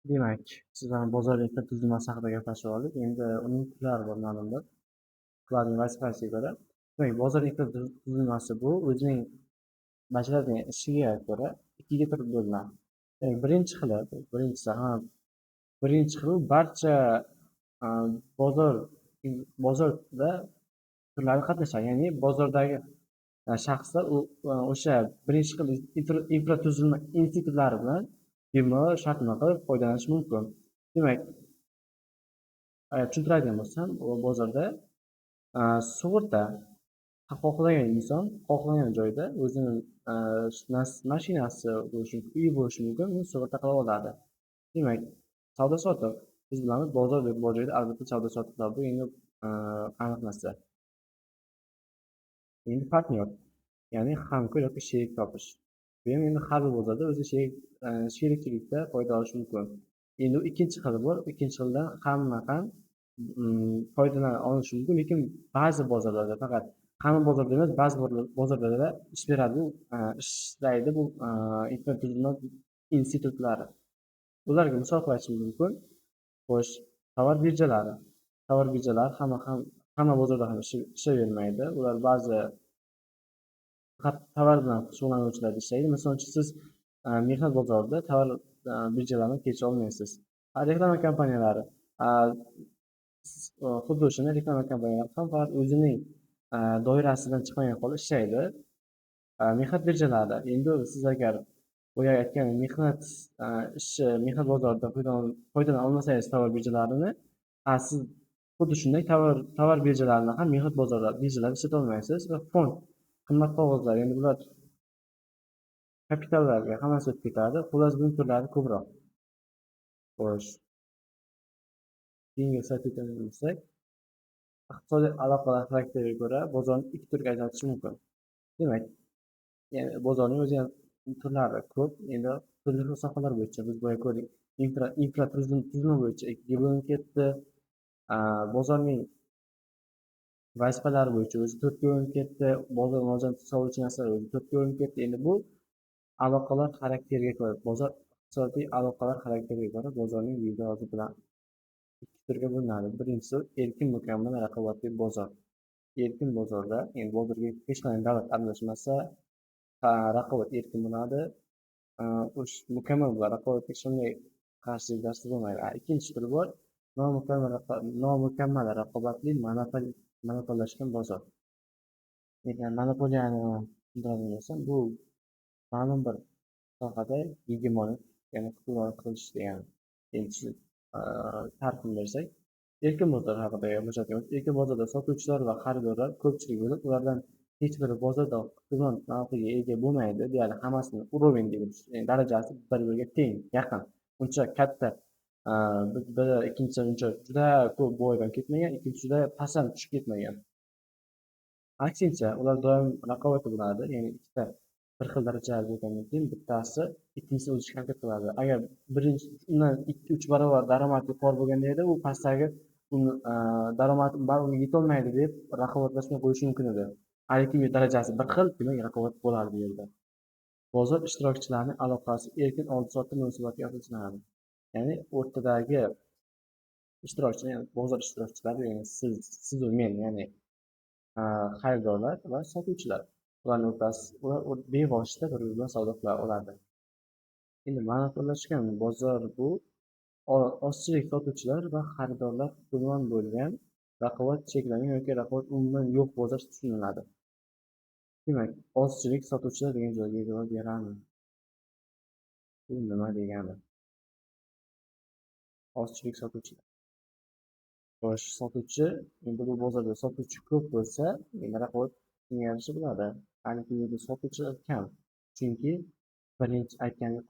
Demak, siz bilan bozor elektr tuzilmasi haqida gaplashib oldik. Endi uning turlari bor ma'lumdir. Ularning vazifasiga ko'ra. Demak, bozor elektr tuzilmasi bu o'zining bajaradigan ishiga ko'ra ikkiga bo'lib bo'linadi. Demak, birinchi xil barcha a, bozor bozorda turlari qatnashadi. Ya'ni bozordagi shaxslar o'sha birinchi xil infratuzilma institutlari bilan bemalol shartnoma qilib foydalanishi mumkin. Demak, tushuntiradigan bo'lsam, bozorda sug'urta xohlagan inson xohlagan joyda o'zini mashinasi bo'lishi mumkin, uyi bo'lishi mumkin, uni sug'urta qilib oladi. Demak, savdo sotiq biz bilamiz, bozor deb bor joyda albatta savdo sotiqlar bu endi aniq narsa. Endi partnyor, ya'ni hamkor yoki sherik topish. Bu ham endi har bir bozorda o'zi sherikchilikda foyda olish mumkin. Endi ikkinchi xili bor. Ikkinchi xildan hamma ham foydalana olishi mumkin, lekin ba'zi bozorlarda faqat hamma bozorda emas, ba'zi bozorlarda ish beradi, ishlaydi bu infratuzilma institutlari. Ularga misol aytishimiz mumkin. Xo'sh, tovar birjalari. Tovar birjalari hamma bozorda ham ishlayvermaydi. Ular ba'zi tovar bilan shug'ullanuvchilar ishlaydi. Misol uchun siz mehnat bozorida tovar birjalarini kecha olmaysiz. Reklama kompaniyalari xuddi o'shanda reklama kompaniyalari ham faqat o'zining doirasidan chiqmagan holda ishlaydi. Mehnat birjalarida endi siz agar boya aytgan mehnat bozorida foydalana olmasangiz tovar birjalarini, siz xuddi shunday tovar birjalarini ham mehnat birjalarida ishlata olmaysiz va fond qimmat qog'ozlar, endi bular kapitallarga hammasi o'tib ketadi. Xullas, buning turlari ko'proq. Xo'sh, keyingi slaydga o'tadigan bo'lsak, iqtisodiy aloqalar xarakteriga ko'ra bozorni ikki turga ajratish mumkin. Demak, ya'ni bozorning o'zi ham turlari ko'p. Endi turli xil sohalar bo'yicha biz boya ko'rdik, infratuzilma bo'yicha ikkiga bo'linib ketdi. Bozorning vazifalari bo'yicha o'zi to'rtga bo'linib ketdi. Bozor muvozanat saqlovchi narsalar o'zi to'rtga bo'linib ketdi. Endi bu aloqalar xarakteriga ko'ra, bozor iqtisodiy aloqalar xarakteriga ko'ra bozorning mijozi bilan ikki turga bo'linadi. Birinchisi erkin mukammal raqobatli bozor. Erkin bozorda, ya'ni bozorga hech qanday davlat aralashmasa, raqobat erkin bo'ladi. Mukammal bo'ladi. Raqobatga hech qanday qarshiliklar bo'lmaydi. Ikkinchi tur bor. Nomukammal raqobatli monopollashgan bozor. Ya'ni monopoliyani tushuntiradigan bo'lsam, bu ma'lum bir sohada gegemonik, ya'ni hukmronlik qilish degani. Endi ta'rifini bersak, erkin bozor haqida gaplashadigan bo'lsak, erkin bozorda sotuvchilar va xaridorlar ko'pchilik bo'lib, ulardan hech biri bozorda huquq narxiga ega bo'lmaydi. Deyarli hammasini уровень deymiz, darajasi bir-biriga teng, yaqin. Uncha katta biri ikkinchisi uncha juda ko'p bo'yidan ketmagan, ikkinchisi juda pastdan tushib ketmagan. Aksincha, ular doim raqobatda bo'ladi. Ya'ni ikkita bir xil darajada bo'lgandan keyin bittasi ikkinchisini o'zishga harakat qiladi. Agar birinchi undan 2-3 barobar daromad yuqori bo'lganda edi, u pastdagi daromad unga yetolmaydi deb raqobatlashmay qo'yishi mumkin edi. Lekin darajasi bir xil, demak raqobat bo'ladi bu yerda. Bozor ishtirokchilarining aloqasi erkin oldi-sotdi munosabatiga asoslanadi. Ya'ni o'rtadagi ishtirokchilar, ya'ni bozor ishtirokchilari, ya'ni siz va men, ya'ni xaridorlar va sotuvchilar. Ularning o'rtasi, ular bevosita bir-biri bilan savdo qila oladi. Endi monopollashgan bozor bu ozchilik sotuvchilar va xaridorlar hukumidan bo'lgan raqobat cheklangan yoki raqobat umuman yo'q bozor tushuniladi. Demak, ozchilik sotuvchilar degan joyga e'tibor beramiz. Bu nima degani? Ozchilik sotuvchilar. Xo'sh, sotuvchi, endi bu bozorda sotuvchi ko'p bo'lsa, endi raqobat shunga yarasha bo'ladi. Lekin bu yerda sotuvchilar kam. Chunki yuqori aytgandek,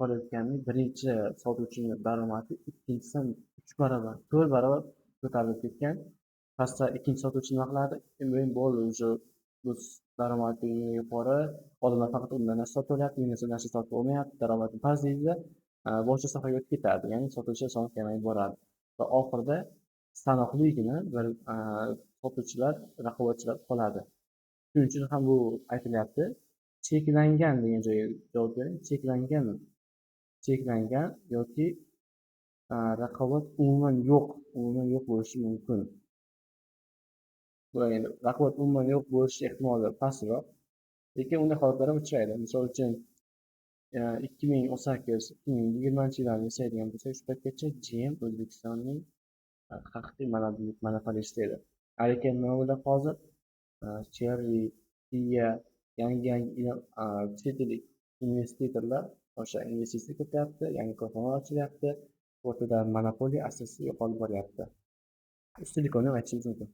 birinchi sotuvchining daromadi ikkinchisidan 3 barobar, 4 barobar ko'tarilib ketgan. Pastda ikkinchi sotuvchi nima qiladi? Men bo'ldi, o'sha bu daromadi yuqori, odamlar faqat undan narsa sotib olyapti, menga narsa sotib olmayapti, daromadim past deydi-da, boshqa sohaga o'tib ketadi. Ya'ni sotuvchilar soni kamayib boradi. Va oxirida sanoqligina bir sotuvchilar, raqobatchilar qoladi. Shuning uchun ham bu aytilyapti. Cheklangan degan joyga javob bering. Cheklangan yoki raqobat umuman yo'q bo'lishi mumkin. Endi raqobat umuman yo'q bo'lishi ehtimoli pastroq, lekin unday holatlar ham uchraydi. Misol uchun, 2018-2020 yillarni eslaydigan bo'lsak, shu paytgacha GM O'zbekistonning haqiqiy monopolisti edi. Lekin nima bo'ladi hozir? Cherry, Kia, yangi chet ellik investitorlar o'sha investitsiya kirityapti, yangi korxonalar ochilyapti, o'rtada monopoliya asosiy yo'qolib boryapti. Ustilikon ham aytishimiz mumkin.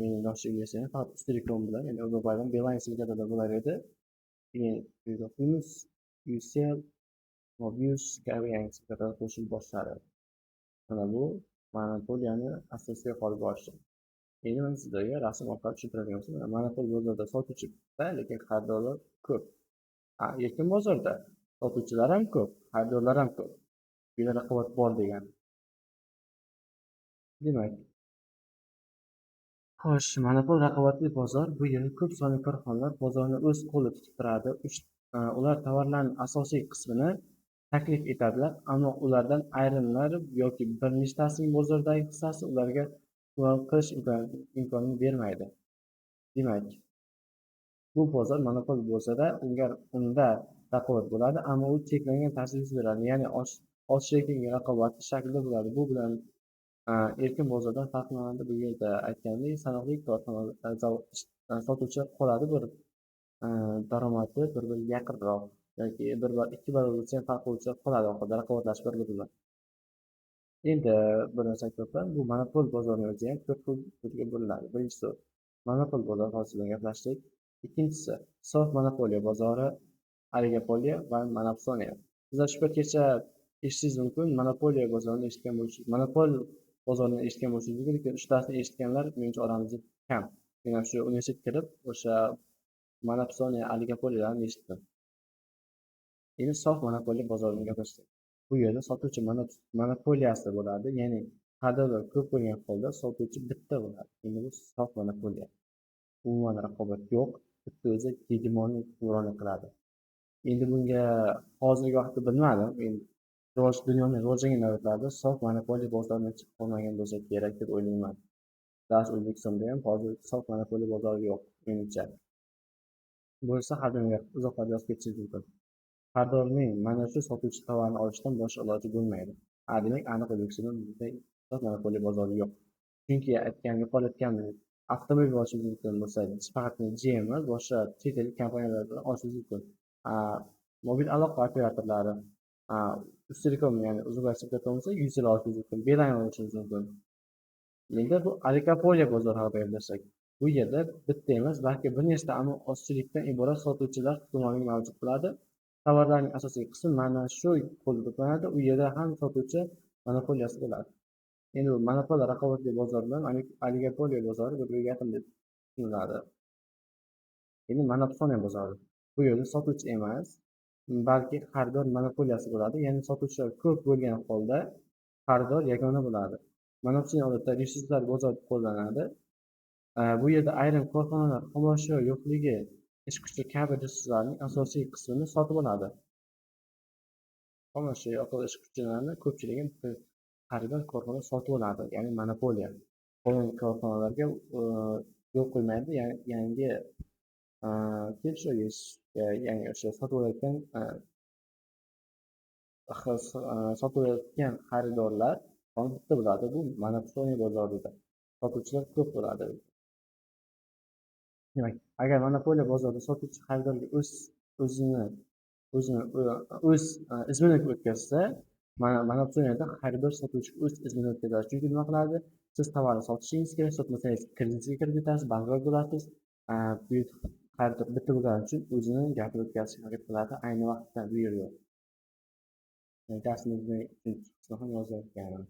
Mening yoshligimda esa faqat Ustilikon bilan, ya'ni Urugvaydan Beeline brigadada bo'lar edi. Keyin Yunus, Ucell, Mobius kabi yangi brigadlar qo'shilib boshladi. Mana bu monopoliyani asosiy yo'qolib borishi. Endi men sizlarga rasm orqali tushuntiradigan bo'lsam, monopol bozorda sotuvchi bitta, lekin xaridorlar ko'p. Erkin bozorda sotuvchilar ham ko'p, xaridorlar ham ko'p. Bu yerda raqobat bor degani. Demak, xo'sh, monopol raqobatli bozor bu yerda ko'p sonli korxonalar bozorni o'z qo'lida tutib turadi. Ular tovarlarning asosiy qismini taklif etadilar, ammo ulardan ayrimlari yoki bir nechtasining bozordagi hissasi ularga qilish imkonini bermaydi. Demak, bu bozor monopol bo'lsa-da, unda raqobat bo'ladi, ammo u cheklangan ta'sir beradi, ya'ni ochiq raqobat shaklida bo'ladi. Bu bilan erkin bozordan farqlanadi. Bu yerda aytgandek, sanoqli korxonalar, sotuvchilar qoladi, bir daromadi bir-biriga yaqinroq yoki ikki barobargacha ham farq qiluvchilar qoladi, oxirida raqobatlashib bir-biri bilan. Endi bir narsa aytib o'taman, bu monopol bozorni o'zi ham to'rt turga bo'linadi. Birinchisi monopol bozor hozir gaplashdik. Ikkinchisi sof monopoliya bozori, oligopoliya va monopsoniya. Sizlar shu paytgacha eshitishingiz mumkin, monopoliya bozorini eshitgan bo'lsangiz, monopol bozorini eshitgan bo'lsangiz mumkin, lekin uchtasini eshitganlar menimcha oramizda kam. Men ham shu universitetga kirib o'sha monopsoniya, oligopoliyalarni eshitdim. Endi sof monopoliya bozorini gaplashdik. Bu yerda sotuvchi monopoliyasi bo'ladi, ya'ni xaridorlar ko'p bo'lgan holda sotuvchi bitta bo'ladi. Endi bu sof monopoliya. Umuman raqobat yo'q, bitta o'zi hegemonlik hukmronlik qiladi. Endi bunga hozirgi vaqtda bilmadim, endi dunyoning rivojlangan davlatlarida sof monopoliya bozoridan chiqib qolmagan bo'lsa kerak deb o'ylayman. Dars O'zbekistonda ham hozir sof monopoliya bozori yo'q, menimcha. Bo'lsa xaridorga uzoqlarga yozib ketishingiz mumkin. Xaridorning mana shu sotuvchi tovarni olishdan boshqa iloji bo'lmaydi. Demak, aniq O'zbekistonda bunday sof monopoliya bozori yo'q. Chunki yuqorida aytganimdek, avtomobil olishingiz mumkin bo'lsa, faqat GM emas, boshqa chet ellik kompaniyalar bilan olishingiz mumkin. Mobil aloqa operatorlari, Ustilikon, ya'ni Urugvay bo'lsa, Ucell olishingiz mumkin, Beeline olishingiz mumkin. Endi bu oligopoliya bozori haqida gaplashsak, bu yerda bitta emas, balki bir nechta ammo ozchilikdan iborat sotuvchilar hukmronligi mavjud bo'ladi. Tovarlarning asosiy qismi mana shu qo'lda to'planadi. U yerda ham sotuvchi monopoliyasi bo'ladi. Endi bu monopol raqobatli bozor bilan oligopoliya bozori bir-biriga yaqin deb tushuniladi. Endi monopsoniya bozori. Bu yerda sotuvchi emas, balki xaridor monopoliyasi bo'ladi. Ya'ni sotuvchilar ko'p bo'lgan holda xaridor yagona bo'ladi. Monopsoniya odatda resurslar bozori qo'llanadi. Bu yerda ayrim korxonalar xomashyo yo'qligi, ish kuchi kabi resurslarning asosiy qismini sotib oladi. Xomashyo yoki ish kuchilarni ko'pchiligini xaridor korxona sotib oladi, ya'ni monopoliya. Qolgan korxonalarga yo'l qo'ymaydi, ya'ni yangi ya'ni o'sha sotib olayotgan xaridorlar soni bitta bo'ladi. Bu monopoliya bozorida sotuvchilar ko'p bo'ladi. Demak, agar monopoliya bozorida sotuvchi xaridorga o'z izmini o'tkazsa, monopoliyada xaridor sotuvchiga o'z izmini o'tkazadi. Chunki nima qiladi? Siz tovarni sotishingiz kerak, sotmasangiz kreditga kirib ketasiz, bankrot bo'lasiz. Bu xaridor bitta bo'lgani uchun o'zini gapini o'tkazishga harakat qiladi. Ayni vaqtda bu yer yo'q. Darsimizning 3-qismini ham yozib o'tganman.